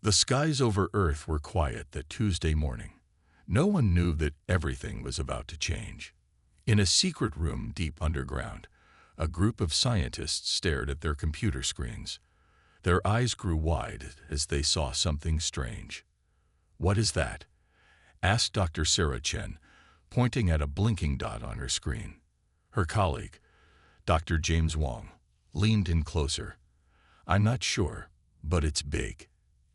The skies over Earth were quiet that Tuesday morning. No one knew that everything was about to change. In a secret room deep underground, a group of scientists stared at their computer screens. Their eyes grew wide as they saw something strange. "What is that?" asked Dr. Sarah Chen, pointing at a blinking dot on her screen. Her colleague, Dr. James Wong, leaned in closer. "I'm not sure, but it's big,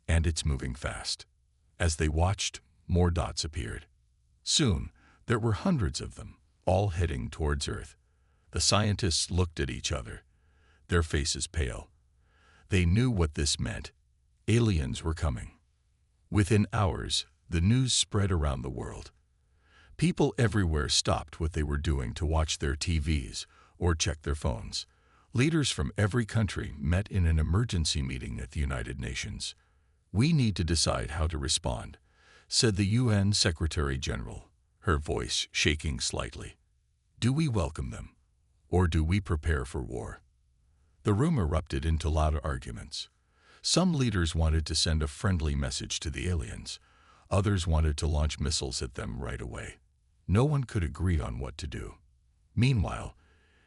and it's moving fast." As they watched, more dots appeared. Soon, there were hundreds of them, all heading towards Earth. The scientists looked at each other, their faces pale. They knew what this meant. Aliens were coming. Within hours, the news spread around the world. People everywhere stopped what they were doing to watch their TVs or check their phones. Leaders from every country met in an emergency meeting at the United Nations. "We need to decide how to respond," said the UN Secretary General, her voice shaking slightly. "Do we welcome them, or do we prepare for war?" The room erupted into loud arguments. Some leaders wanted to send a friendly message to the aliens. Others wanted to launch missiles at them right away. No one could agree on what to do. Meanwhile,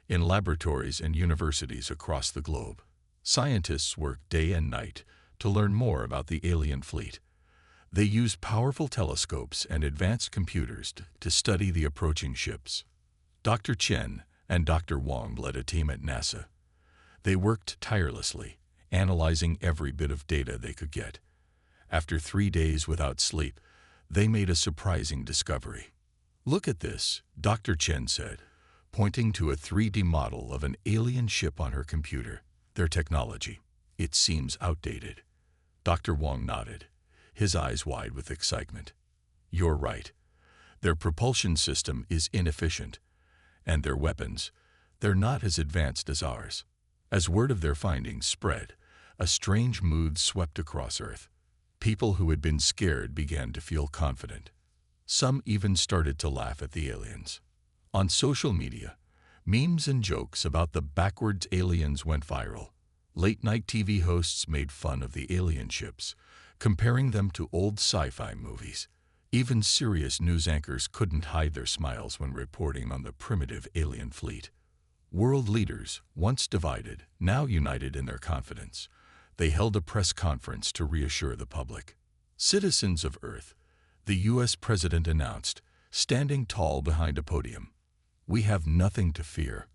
in laboratories and universities across the globe, scientists worked day and night to learn more about the alien fleet. They used powerful telescopes and advanced computers to study the approaching ships. Dr. Chen and Dr. Wong led a team at NASA. They worked tirelessly, analyzing every bit of data they could get. After 3 days without sleep, they made a surprising discovery. "Look at this," Dr. Chen said, pointing to a 3D model of an alien ship on her computer. "Their technology. It seems outdated." Dr. Wong nodded, his eyes wide with excitement. "You're right. Their propulsion system is inefficient, and their weapons, they're not as advanced as ours." As word of their findings spread, a strange mood swept across Earth. People who had been scared began to feel confident. Some even started to laugh at the aliens. On social media, memes and jokes about the backwards aliens went viral. Late-night TV hosts made fun of the alien ships, comparing them to old sci-fi movies. Even serious news anchors couldn't hide their smiles when reporting on the primitive alien fleet. World leaders, once divided, now united in their confidence. They held a press conference to reassure the public. "Citizens of Earth," the U.S. president announced, standing tall behind a podium, "we have nothing to fear.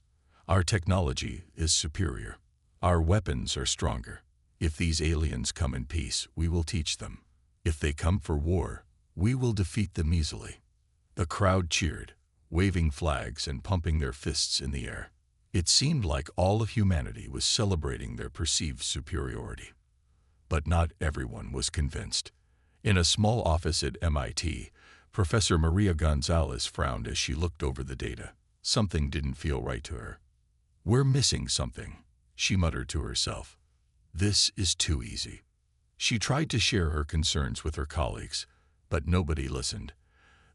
Our technology is superior. Our weapons are stronger. If these aliens come in peace, we will teach them. If they come for war, we will defeat them easily." The crowd cheered, waving flags and pumping their fists in the air. It seemed like all of humanity was celebrating their perceived superiority. But not everyone was convinced. In a small office at MIT, Professor Maria Gonzalez frowned as she looked over the data. Something didn't feel right to her. "We're missing something," she muttered to herself. "This is too easy." She tried to share her concerns with her colleagues, but nobody listened.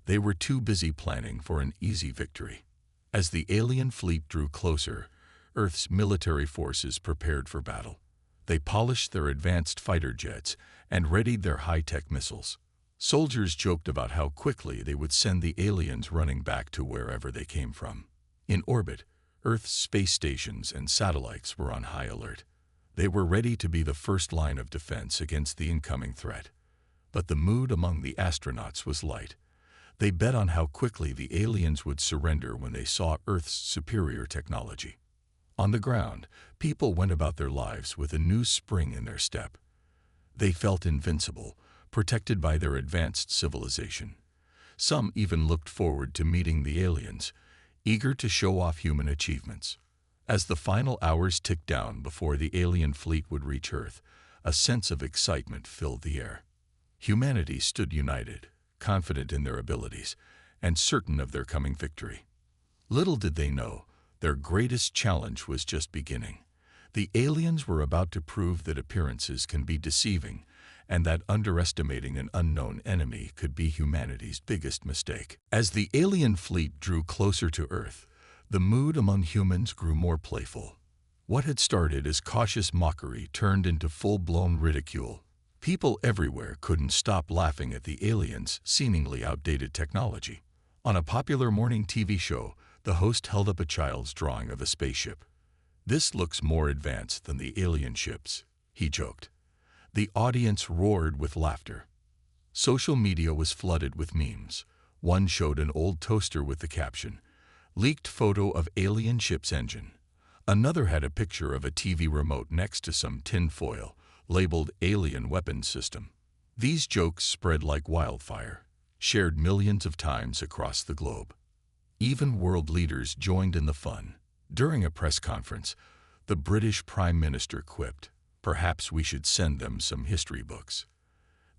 They were too busy planning for an easy victory. As the alien fleet drew closer, Earth's military forces prepared for battle. They polished their advanced fighter jets and readied their high-tech missiles. Soldiers joked about how quickly they would send the aliens running back to wherever they came from. In orbit, Earth's space stations and satellites were on high alert. They were ready to be the first line of defense against the incoming threat. But the mood among the astronauts was light. They bet on how quickly the aliens would surrender when they saw Earth's superior technology. On the ground, people went about their lives with a new spring in their step. They felt invincible, protected by their advanced civilization. Some even looked forward to meeting the aliens, eager to show off human achievements. As the final hours ticked down before the alien fleet would reach Earth, a sense of excitement filled the air. Humanity stood united, confident in their abilities, and certain of their coming victory. Little did they know, their greatest challenge was just beginning. The aliens were about to prove that appearances can be deceiving, and that underestimating an unknown enemy could be humanity's biggest mistake. As the alien fleet drew closer to Earth, the mood among humans grew more playful. What had started as cautious mockery turned into full-blown ridicule. People everywhere couldn't stop laughing at the aliens' seemingly outdated technology. On a popular morning TV show, the host held up a child's drawing of a spaceship. "This looks more advanced than the alien ships," he joked. The audience roared with laughter. Social media was flooded with memes. One showed an old toaster with the caption, "Leaked photo of alien ship's engine." Another had a picture of a TV remote next to some tin foil, labeled "Alien Weapons System." These jokes spread like wildfire, shared millions of times across the globe. Even world leaders joined in the fun. During a press conference, the British Prime Minister quipped, "Perhaps we should send them some history books.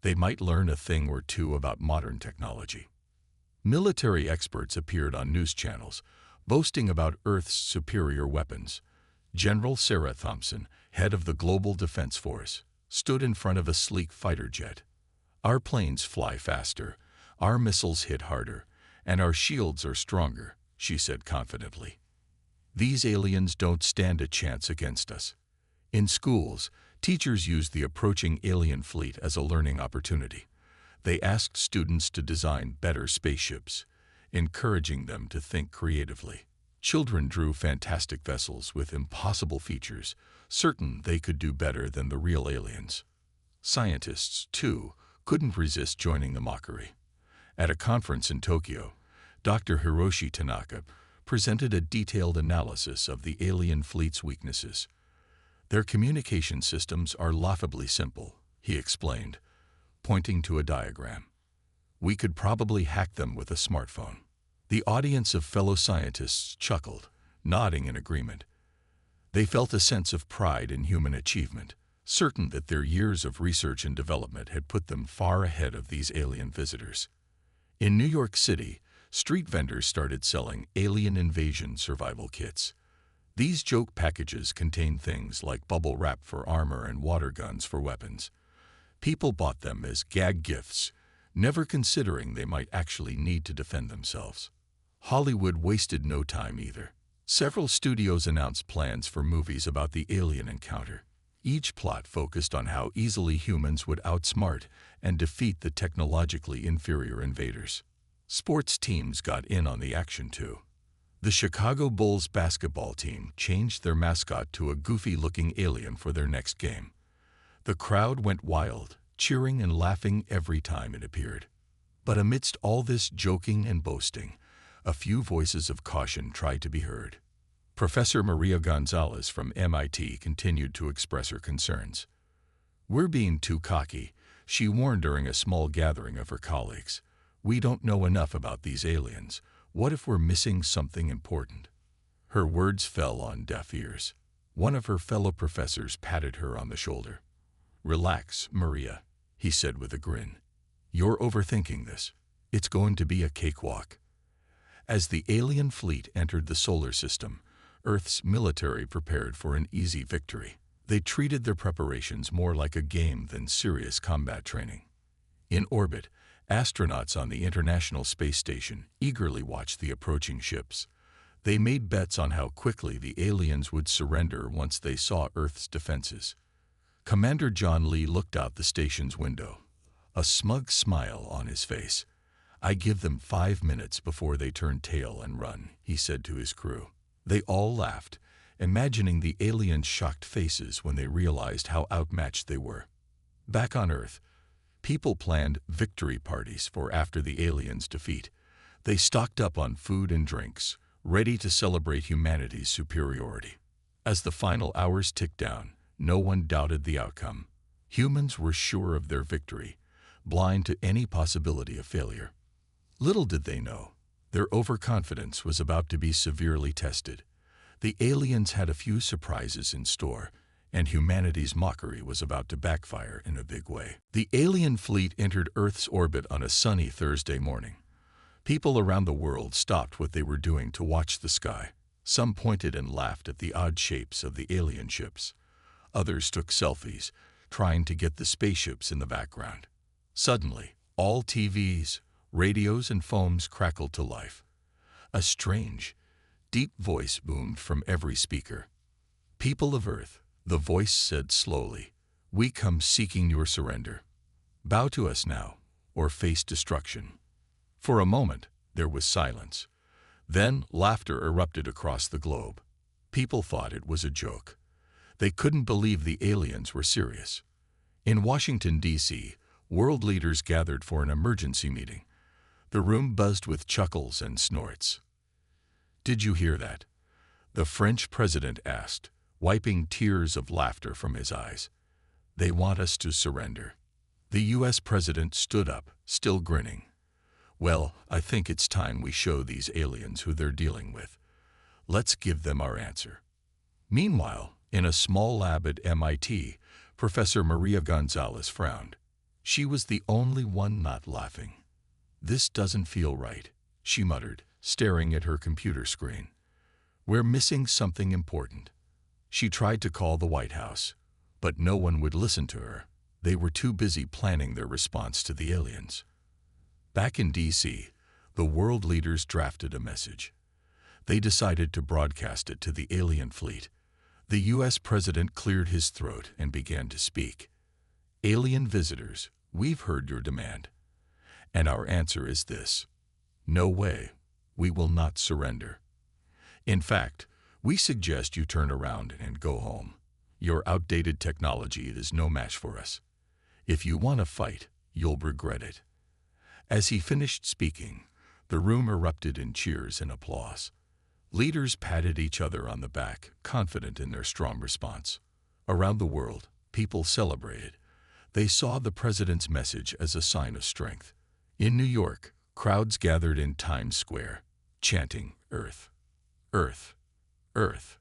They might learn a thing or two about modern technology." Military experts appeared on news channels, boasting about Earth's superior weapons. General Sarah Thompson, head of the Global Defense Force, stood in front of a sleek fighter jet. "Our planes fly faster, our missiles hit harder, and our shields are stronger," she said confidently. "These aliens don't stand a chance against us." In schools, teachers used the approaching alien fleet as a learning opportunity. They asked students to design better spaceships, encouraging them to think creatively. Children drew fantastic vessels with impossible features, certain they could do better than the real aliens. Scientists, too, couldn't resist joining the mockery. At a conference in Tokyo, Dr. Hiroshi Tanaka presented a detailed analysis of the alien fleet's weaknesses. "Their communication systems are laughably simple," he explained, pointing to a diagram. "We could probably hack them with a smartphone." The audience of fellow scientists chuckled, nodding in agreement. They felt a sense of pride in human achievement, certain that their years of research and development had put them far ahead of these alien visitors. In New York City, street vendors started selling alien invasion survival kits. These joke packages contained things like bubble wrap for armor and water guns for weapons. People bought them as gag gifts, never considering they might actually need to defend themselves. Hollywood wasted no time either. Several studios announced plans for movies about the alien encounter. Each plot focused on how easily humans would outsmart and defeat the technologically inferior invaders. Sports teams got in on the action too. The Chicago Bulls basketball team changed their mascot to a goofy-looking alien for their next game. The crowd went wild, cheering and laughing every time it appeared. But amidst all this joking and boasting, a few voices of caution tried to be heard. Professor Maria Gonzalez from MIT continued to express her concerns. "We're being too cocky," she warned during a small gathering of her colleagues. "We don't know enough about these aliens. What if we're missing something important?" Her words fell on deaf ears. One of her fellow professors patted her on the shoulder. "Relax, Maria," he said with a grin. "You're overthinking this. It's going to be a cakewalk." As the alien fleet entered the solar system, Earth's military prepared for an easy victory. They treated their preparations more like a game than serious combat training. In orbit, astronauts on the International Space Station eagerly watched the approaching ships. They made bets on how quickly the aliens would surrender once they saw Earth's defenses. Commander John Lee looked out the station's window, a smug smile on his face. "I give them 5 minutes before they turn tail and run," he said to his crew. They all laughed, imagining the aliens' shocked faces when they realized how outmatched they were. Back on Earth, people planned victory parties for after the aliens' defeat. They stocked up on food and drinks, ready to celebrate humanity's superiority. As the final hours ticked down, no one doubted the outcome. Humans were sure of their victory, blind to any possibility of failure. Little did they know, their overconfidence was about to be severely tested. The aliens had a few surprises in store, and humanity's mockery was about to backfire in a big way. The alien fleet entered Earth's orbit on a sunny Thursday morning. People around the world stopped what they were doing to watch the sky. Some pointed and laughed at the odd shapes of the alien ships. Others took selfies, trying to get the spaceships in the background. Suddenly, all TVs, radios, and phones crackled to life. A strange, deep voice boomed from every speaker. "People of Earth," the voice said slowly, We come seeking your surrender. Bow to us now, or face destruction." For a moment, there was silence. Then laughter erupted across the globe. People thought it was a joke. They couldn't believe the aliens were serious. In Washington, D.C., world leaders gathered for an emergency meeting. The room buzzed with chuckles and snorts. "Did you hear that?" the French president asked, wiping tears of laughter from his eyes. "They want us to surrender." The U.S. president stood up, still grinning. "Well, I think it's time we show these aliens who they're dealing with. Let's give them our answer." Meanwhile, in a small lab at MIT, Professor Maria Gonzalez frowned. She was the only one not laughing. "This doesn't feel right," she muttered, staring at her computer screen. "We're missing something important." She tried to call the White House, but no one would listen to her. They were too busy planning their response to the aliens. Back in D.C., the world leaders drafted a message. They decided to broadcast it to the alien fleet. The U.S. president cleared his throat and began to speak. "Alien visitors, we've heard your demand. And our answer is this: no way, we will not surrender. In fact, we suggest you turn around and go home. Your outdated technology is no match for us. If you want to fight, you'll regret it." As he finished speaking, the room erupted in cheers and applause. Leaders patted each other on the back, confident in their strong response. Around the world, people celebrated. They saw the president's message as a sign of strength. In New York, crowds gathered in Times Square, chanting, "Earth, Earth, Earth."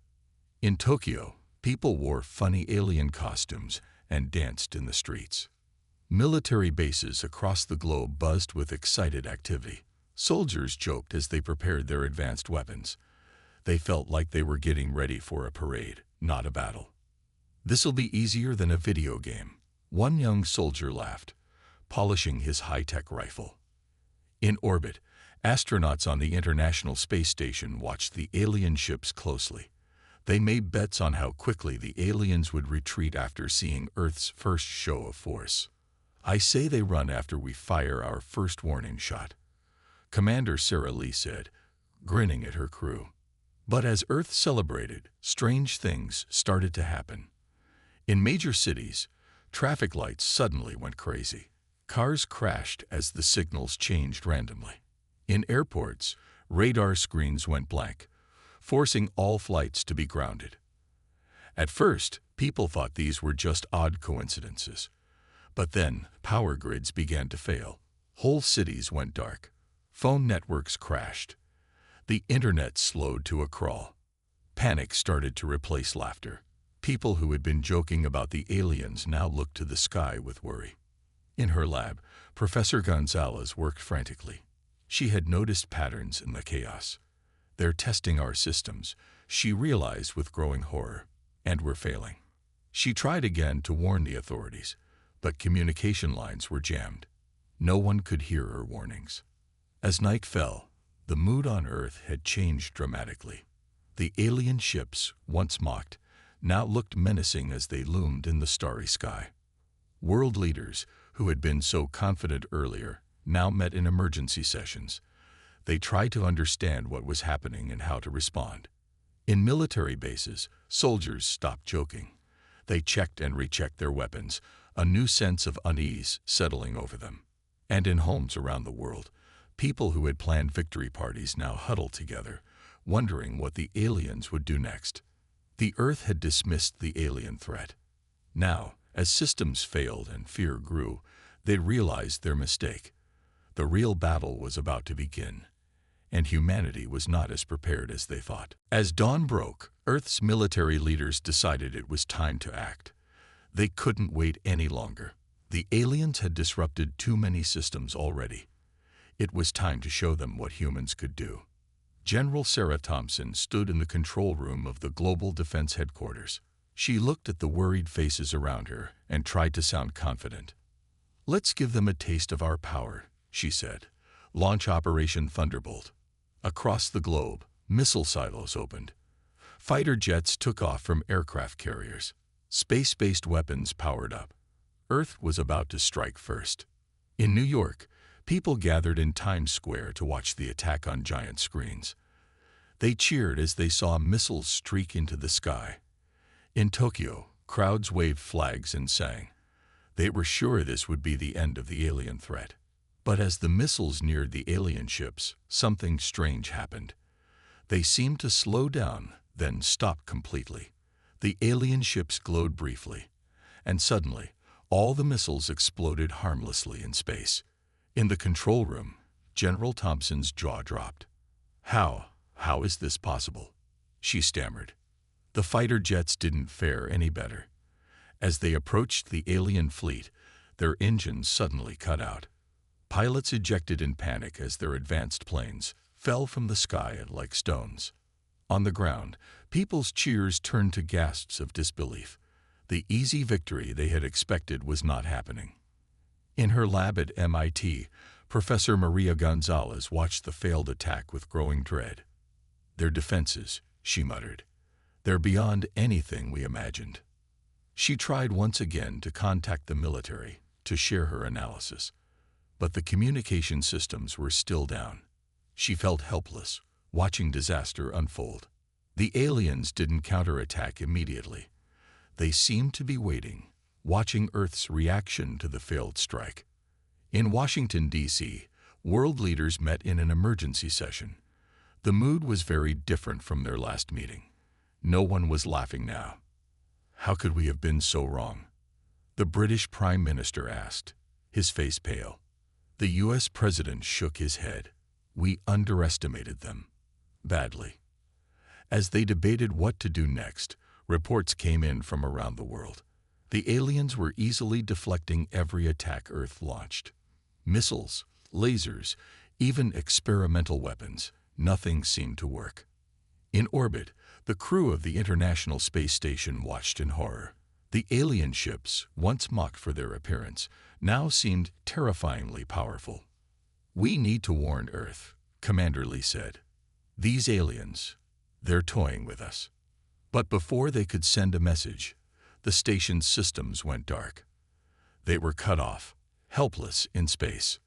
In Tokyo, people wore funny alien costumes and danced in the streets. Military bases across the globe buzzed with excited activity. Soldiers joked as they prepared their advanced weapons. They felt like they were getting ready for a parade, not a battle. "This'll be easier than a video game," one young soldier laughed, polishing his high-tech rifle. In orbit, astronauts on the International Space Station watched the alien ships closely. They made bets on how quickly the aliens would retreat after seeing Earth's first show of force. "I say they run after we fire our first warning shot," Commander Sarah Lee said, grinning at her crew. But as Earth celebrated, strange things started to happen. In major cities, traffic lights suddenly went crazy. Cars crashed as the signals changed randomly. In airports, radar screens went blank, forcing all flights to be grounded. At first, people thought these were just odd coincidences. But then, power grids began to fail. Whole cities went dark. Phone networks crashed. The internet slowed to a crawl. Panic started to replace laughter. People who had been joking about the aliens now looked to the sky with worry. In her lab, Professor Gonzalez worked frantically. She had noticed patterns in the chaos. "They're testing our systems," she realized with growing horror, "and we're failing." She tried again to warn the authorities, but communication lines were jammed. No one could hear her warnings. As night fell, the mood on Earth had changed dramatically. The alien ships, once mocked, now looked menacing as they loomed in the starry sky. World leaders, who had been so confident earlier, now met in emergency sessions. They tried to understand what was happening and how to respond. In military bases, soldiers stopped joking. They checked and rechecked their weapons, a new sense of unease settling over them. And in homes around the world, people who had planned victory parties now huddled together, wondering what the aliens would do next. The Earth had dismissed the alien threat. Now, as systems failed and fear grew, they realized their mistake. The real battle was about to begin, and humanity was not as prepared as they thought. As dawn broke, Earth's military leaders decided it was time to act. They couldn't wait any longer. The aliens had disrupted too many systems already. It was time to show them what humans could do. General Sarah Thompson stood in the control room of the Global Defense Headquarters. She looked at the worried faces around her and tried to sound confident. "Let's give them a taste of our power," she said. "Launch Operation Thunderbolt." Across the globe, missile silos opened. Fighter jets took off from aircraft carriers. Space-based weapons powered up. Earth was about to strike first. In New York, people gathered in Times Square to watch the attack on giant screens. They cheered as they saw missiles streak into the sky. In Tokyo, crowds waved flags and sang. They were sure this would be the end of the alien threat. But as the missiles neared the alien ships, something strange happened. They seemed to slow down, then stop completely. The alien ships glowed briefly, and suddenly, all the missiles exploded harmlessly in space. In the control room, General Thompson's jaw dropped. How is this possible? She stammered. The fighter jets didn't fare any better. As they approached the alien fleet, their engines suddenly cut out. Pilots ejected in panic as their advanced planes fell from the sky like stones. On the ground, people's cheers turned to gasps of disbelief. The easy victory they had expected was not happening. In her lab at MIT, Professor Maria Gonzalez watched the failed attack with growing dread. "Their defenses," she muttered. "They're beyond anything we imagined." She tried once again to contact the military to share her analysis, but the communication systems were still down. She felt helpless, watching disaster unfold. The aliens didn't counterattack immediately. They seemed to be waiting, watching Earth's reaction to the failed strike. In Washington, D.C., world leaders met in an emergency session. The mood was very different from their last meeting. No one was laughing now. How could we have been so wrong? The British Prime Minister asked, his face pale. The U.S. President shook his head. We underestimated them. Badly. As they debated what to do next, reports came in from around the world. The aliens were easily deflecting every attack Earth launched. Missiles, lasers, even experimental weapons, nothing seemed to work. In orbit, the crew of the International Space Station watched in horror. The alien ships, once mocked for their appearance, now seemed terrifyingly powerful. "We need to warn Earth," Commander Lee said. "These aliens, they're toying with us." But before they could send a message, the station's systems went dark. They were cut off, helpless in space.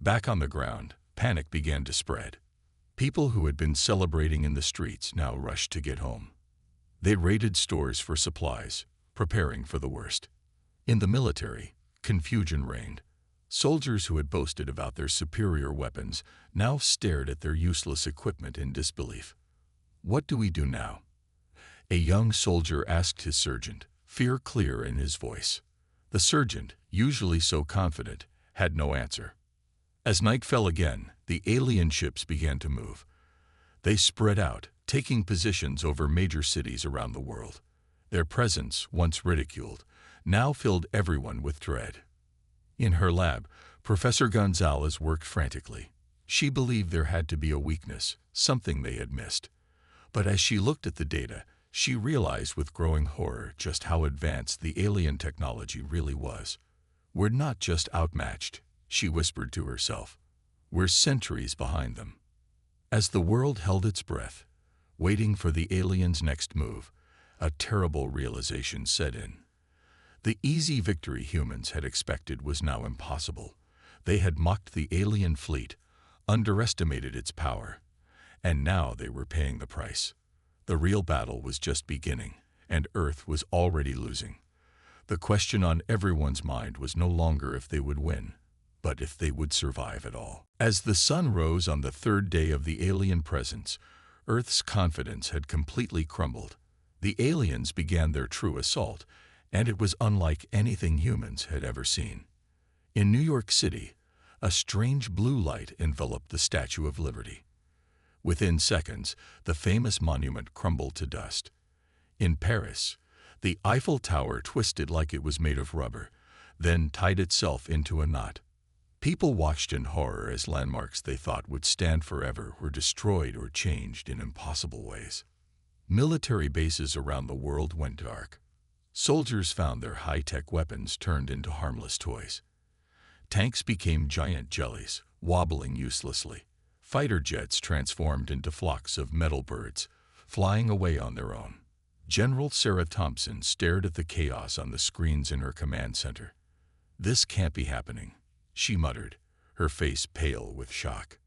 Back on the ground, panic began to spread. People who had been celebrating in the streets now rushed to get home. They raided stores for supplies, preparing for the worst. In the military, confusion reigned. Soldiers who had boasted about their superior weapons now stared at their useless equipment in disbelief. "What do we do now?" A young soldier asked his sergeant, fear clear in his voice. The sergeant, usually so confident, had no answer. As night fell again, the alien ships began to move. They spread out, taking positions over major cities around the world. Their presence, once ridiculed, now filled everyone with dread. In her lab, Professor Gonzalez worked frantically. She believed there had to be a weakness, something they had missed. But as she looked at the data, she realized with growing horror just how advanced the alien technology really was. "We're not just outmatched," she whispered to herself. "We're centuries behind them." As the world held its breath, waiting for the aliens' next move, a terrible realization set in. The easy victory humans had expected was now impossible. They had mocked the alien fleet, underestimated its power, and now they were paying the price. The real battle was just beginning, and Earth was already losing. The question on everyone's mind was no longer if they would win, but if they would survive at all. As the sun rose on the third day of the alien presence, Earth's confidence had completely crumbled. The aliens began their true assault, and it was unlike anything humans had ever seen. In New York City, a strange blue light enveloped the Statue of Liberty. Within seconds, the famous monument crumbled to dust. In Paris, the Eiffel Tower twisted like it was made of rubber, then tied itself into a knot. People watched in horror as landmarks they thought would stand forever were destroyed or changed in impossible ways. Military bases around the world went dark. Soldiers found their high-tech weapons turned into harmless toys. Tanks became giant jellies, wobbling uselessly. Fighter jets transformed into flocks of metal birds, flying away on their own. General Sarah Thompson stared at the chaos on the screens in her command center. "This can't be happening," she muttered, her face pale with shock.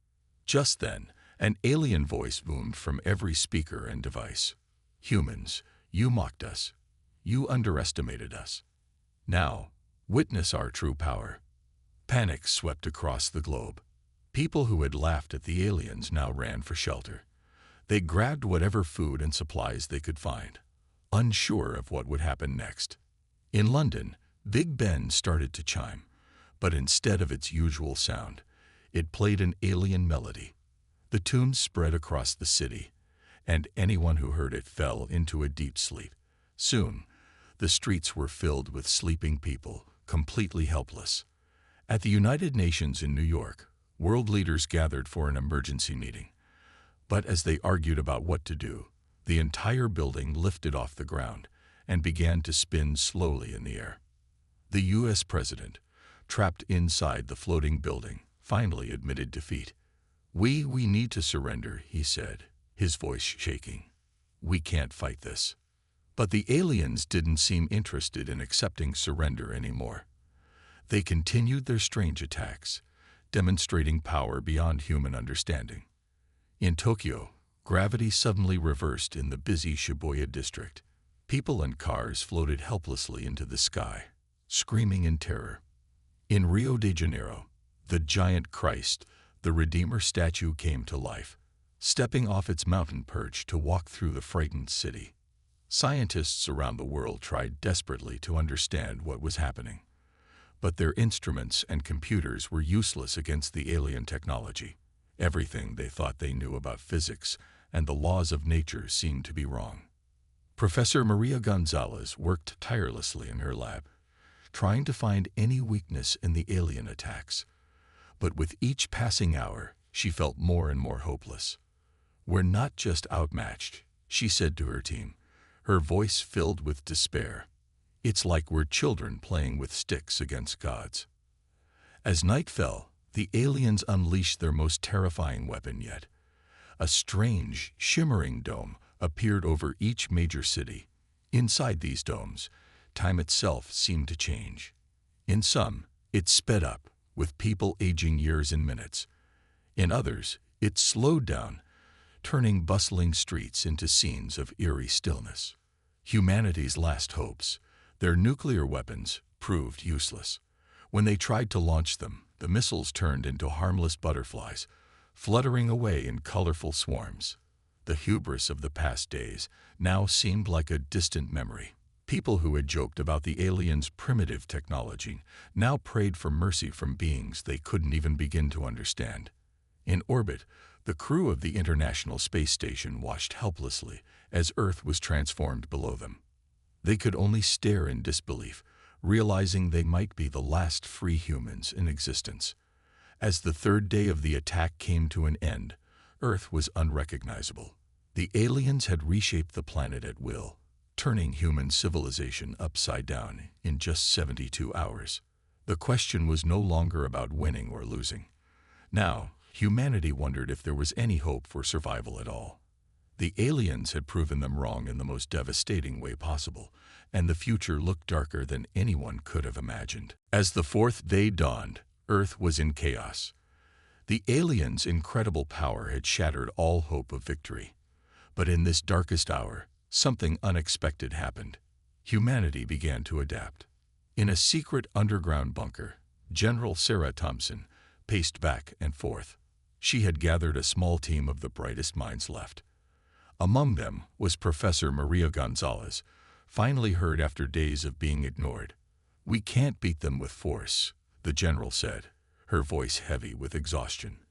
Just then, an alien voice boomed from every speaker and device. "Humans, you mocked us. You underestimated us. Now, witness our true power." Panic swept across the globe. People who had laughed at the aliens now ran for shelter. They grabbed whatever food and supplies they could find, unsure of what would happen next. In London, Big Ben started to chime, but instead of its usual sound, it played an alien melody. The tune spread across the city, and anyone who heard it fell into a deep sleep. Soon, the streets were filled with sleeping people, completely helpless. At the United Nations in New York, world leaders gathered for an emergency meeting. But as they argued about what to do, the entire building lifted off the ground and began to spin slowly in the air. The U.S. president, trapped inside the floating building, finally admitted defeat. We need to surrender," he said, his voice shaking. "We can't fight this." But the aliens didn't seem interested in accepting surrender anymore. They continued their strange attacks, demonstrating power beyond human understanding. In Tokyo, gravity suddenly reversed in the busy Shibuya district. People and cars floated helplessly into the sky, screaming in terror. In Rio de Janeiro, the giant Christ, the Redeemer statue, came to life, stepping off its mountain perch to walk through the frightened city. Scientists around the world tried desperately to understand what was happening, but their instruments and computers were useless against the alien technology. Everything they thought they knew about physics and the laws of nature seemed to be wrong. Professor Maria Gonzalez worked tirelessly in her lab, trying to find any weakness in the alien attacks. But with each passing hour, she felt more and more hopeless. "We're not just outmatched," she said to her team, her voice filled with despair. "It's like we're children playing with sticks against gods." As night fell, the aliens unleashed their most terrifying weapon yet. A strange, shimmering dome appeared over each major city. Inside these domes, time itself seemed to change. In some, it sped up, with people aging years in minutes. In others, it slowed down, turning bustling streets into scenes of eerie stillness. Humanity's last hopes, their nuclear weapons, proved useless. When they tried to launch them, the missiles turned into harmless butterflies, fluttering away in colorful swarms. The hubris of the past days now seemed like a distant memory. People who had joked about the aliens' primitive technology now prayed for mercy from beings they couldn't even begin to understand. In orbit, the crew of the International Space Station watched helplessly as Earth was transformed below them. They could only stare in disbelief, realizing they might be the last free humans in existence. As the third day of the attack came to an end, Earth was unrecognizable. The aliens had reshaped the planet at will, turning human civilization upside down in just 72 hours. The question was no longer about winning or losing. Now, humanity wondered if there was any hope for survival at all. The aliens had proven them wrong in the most devastating way possible, and the future looked darker than anyone could have imagined. As the fourth day dawned, Earth was in chaos. The aliens' incredible power had shattered all hope of victory. But in this darkest hour, something unexpected happened. Humanity began to adapt. In a secret underground bunker, General Sarah Thompson paced back and forth. She had gathered a small team of the brightest minds left. Among them was Professor Maria Gonzalez, finally heard after days of being ignored. "We can't beat them with force," the general said, her voice heavy with exhaustion.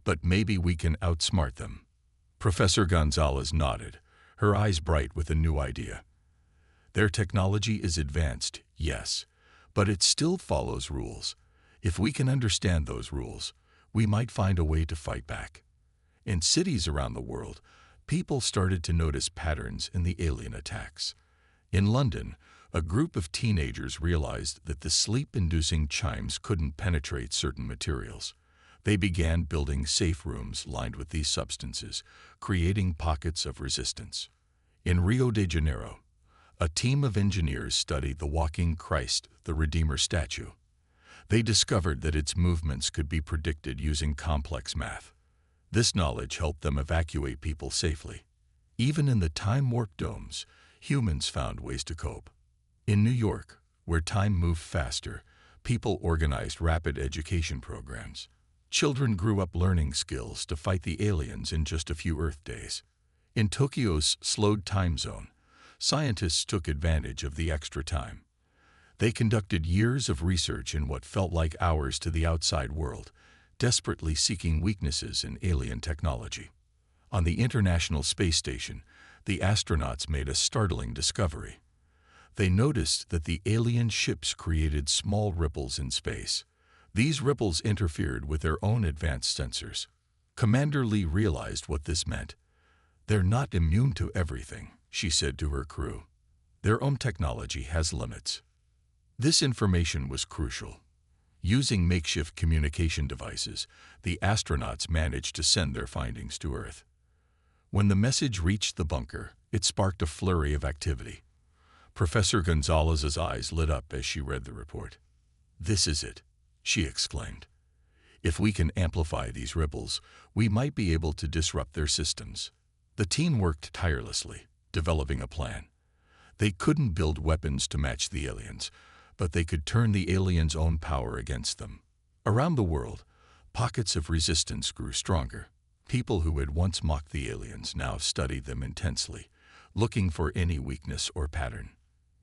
"But maybe we can outsmart them." Professor Gonzalez nodded, her eyes bright with a new idea. "Their technology is advanced, yes, but it still follows rules. If we can understand those rules, we might find a way to fight back." In cities around the world, people started to notice patterns in the alien attacks. In London, a group of teenagers realized that the sleep-inducing chimes couldn't penetrate certain materials. They began building safe rooms lined with these substances, creating pockets of resistance. In Rio de Janeiro, a team of engineers studied the walking Christ the Redeemer statue. They discovered that its movements could be predicted using complex math. This knowledge helped them evacuate people safely. Even in the time-warped domes, humans found ways to cope. In New York, where time moved faster, people organized rapid education programs. Children grew up learning skills to fight the aliens in just a few Earth days. In Tokyo's slowed time zone, scientists took advantage of the extra time. They conducted years of research in what felt like hours to the outside world, desperately seeking weaknesses in alien technology. On the International Space Station, the astronauts made a startling discovery. They noticed that the alien ships created small ripples in space. These ripples interfered with their own advanced sensors. Commander Lee realized what this meant. "They're not immune to everything," she said to her crew. "Their own technology has limits." This information was crucial. Using makeshift communication devices, the astronauts managed to send their findings to Earth. When the message reached the bunker, it sparked a flurry of activity. Professor Gonzalez's eyes lit up as she read the report. "This is it," she exclaimed. "If we can amplify these ripples, we might be able to disrupt their systems." The team worked tirelessly, developing a plan. They couldn't build weapons to match the aliens, but they could turn the aliens' own power against them. Around the world, pockets of resistance grew stronger. People who had once mocked the aliens now studied them intensely, looking for any weakness or pattern.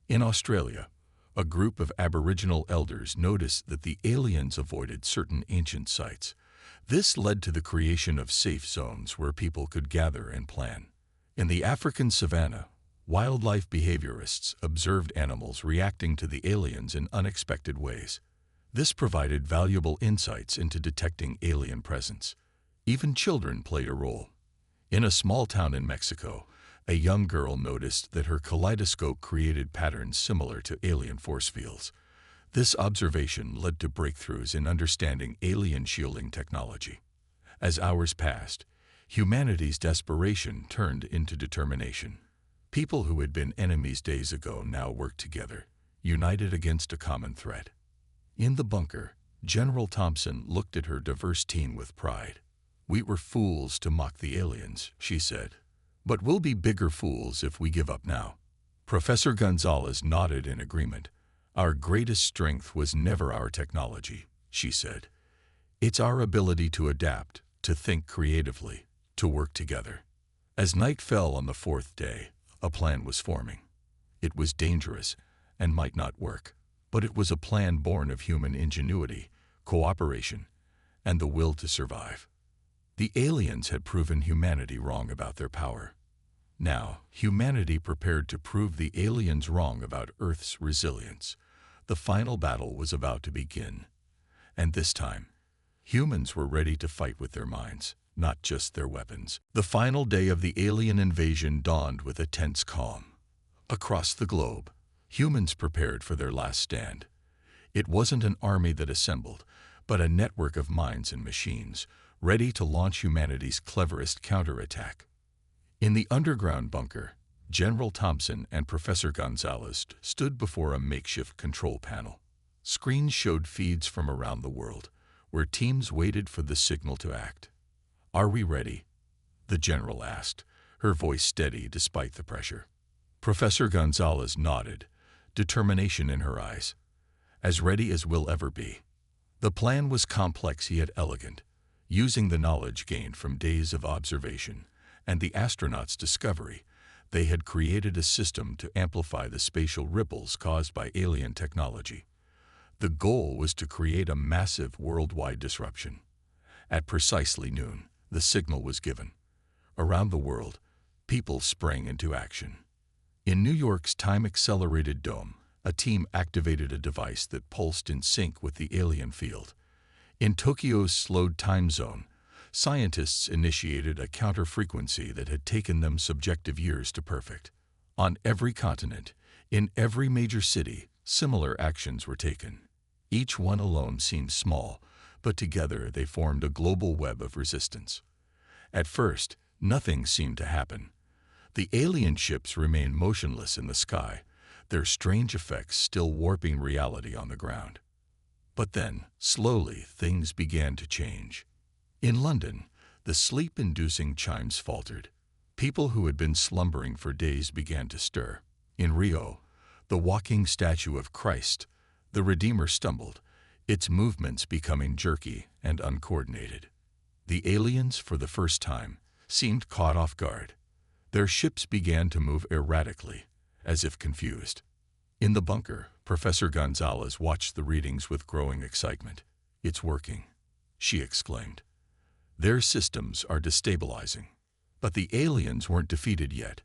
In Australia, a group of Aboriginal elders noticed that the aliens avoided certain ancient sites. This led to the creation of safe zones where people could gather and plan. In the African savanna, wildlife behaviorists observed animals reacting to the aliens in unexpected ways. This provided valuable insights into detecting alien presence. Even children played a role. In a small town in Mexico, a young girl noticed that her kaleidoscope created patterns similar to alien force fields. This observation led to breakthroughs in understanding alien shielding technology. As hours passed, humanity's desperation turned into determination. People who had been enemies days ago now worked together, united against a common threat. In the bunker, General Thompson looked at her diverse team with pride. "We were fools to mock the aliens," she said. "But we'll be bigger fools if we give up now." Professor Gonzalez nodded in agreement. "Our greatest strength was never our technology," she said. "It's our ability to adapt, to think creatively, to work together." As night fell on the fourth day, a plan was forming. It was dangerous and might not work, but it was a plan born of human ingenuity, cooperation, and the will to survive. The aliens had proven humanity wrong about their power. Now, humanity prepared to prove the aliens wrong about Earth's resilience. The final battle was about to begin. And this time, humans were ready to fight with their minds, not just their weapons. The final day of the alien invasion dawned with a tense calm. Across the globe, humans prepared for their last stand. It wasn't an army that assembled, but a network of minds and machines, ready to launch humanity's cleverest counterattack. In the underground bunker, General Thompson and Professor Gonzalez stood before a makeshift control panel. Screens showed feeds from around the world, where teams waited for the signal to act. "Are we ready?" the general asked, her voice steady despite the pressure. Professor Gonzalez nodded, determination in her eyes. "As ready as we'll ever be." The plan was complex yet elegant, using the knowledge gained from days of observation and the astronauts' discovery. They had created a system to amplify the spatial ripples caused by alien technology. The goal was to create a massive worldwide disruption. At precisely noon, the signal was given. Around the world, people sprang into action. In New York's time-accelerated dome, a team activated a device that pulsed in sync with the alien field. In Tokyo's slowed time zone, scientists initiated a counter-frequency that had taken them subjective years to perfect. On every continent, in every major city, similar actions were taken. Each one alone seemed small, but together they formed a global web of resistance. At first, nothing seemed to happen. The alien ships remained motionless in the sky, their strange effects still warping reality on the ground. But then, slowly, things began to change. In London, the sleep-inducing chimes faltered. People who had been slumbering for days began to stir. In Rio, the walking statue of Christ, the Redeemer, stumbled, its movements becoming jerky and uncoordinated. The aliens, for the first time, seemed caught off guard. Their ships began to move erratically, as if confused. In the bunker, Professor Gonzalez watched the readings with growing excitement. "It's working," she exclaimed. "Their systems are destabilizing." But the aliens weren't defeated yet.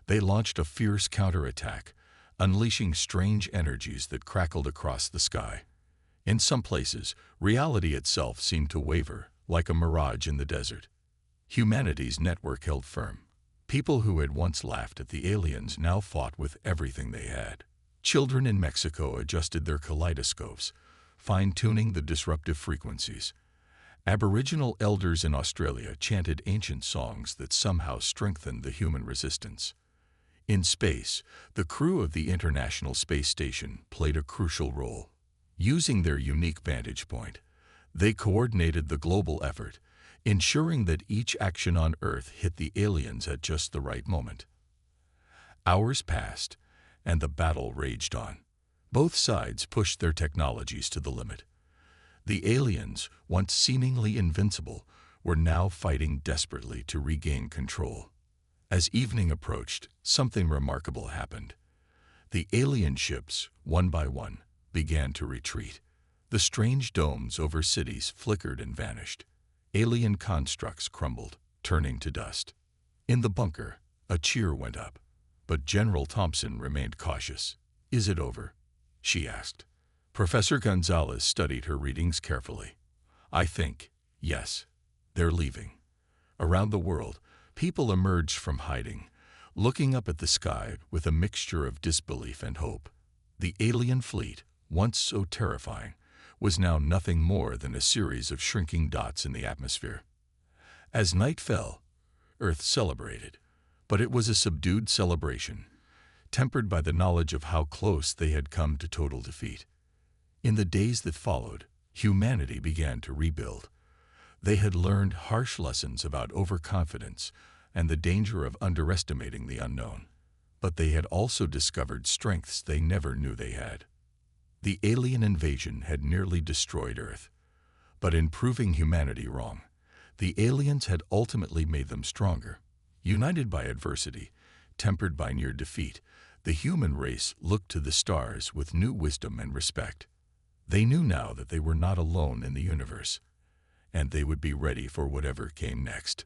They launched a fierce counterattack, unleashing strange energies that crackled across the sky. In some places, reality itself seemed to waver, like a mirage in the desert. Humanity's network held firm. People who had once laughed at the aliens now fought with everything they had. Children in Mexico adjusted their kaleidoscopes, fine-tuning the disruptive frequencies. Aboriginal elders in Australia chanted ancient songs that somehow strengthened the human resistance. In space, the crew of the International Space Station played a crucial role. Using their unique vantage point, they coordinated the global effort, ensuring that each action on Earth hit the aliens at just the right moment. Hours passed, and the battle raged on. Both sides pushed their technologies to the limit. The aliens, once seemingly invincible, were now fighting desperately to regain control. As evening approached, something remarkable happened. The alien ships, one by one, began to retreat. The strange domes over cities flickered and vanished. Alien constructs crumbled, turning to dust. In the bunker, a cheer went up, but General Thompson remained cautious. "Is it over?" she asked. Professor Gonzalez studied her readings carefully. "I think, yes, they're leaving." Around the world, people emerged from hiding, looking up at the sky with a mixture of disbelief and hope. The alien fleet, once so terrifying, was now nothing more than a series of shrinking dots in the atmosphere. As night fell, Earth celebrated, but it was a subdued celebration, tempered by the knowledge of how close they had come to total defeat. In the days that followed, humanity began to rebuild. They had learned harsh lessons about overconfidence and the danger of underestimating the unknown. But they had also discovered strengths they never knew they had. The alien invasion had nearly destroyed Earth. But in proving humanity wrong, the aliens had ultimately made them stronger. United by adversity, tempered by near defeat, the human race looked to the stars with new wisdom and respect. They knew now that they were not alone in the universe, and they would be ready for whatever came next.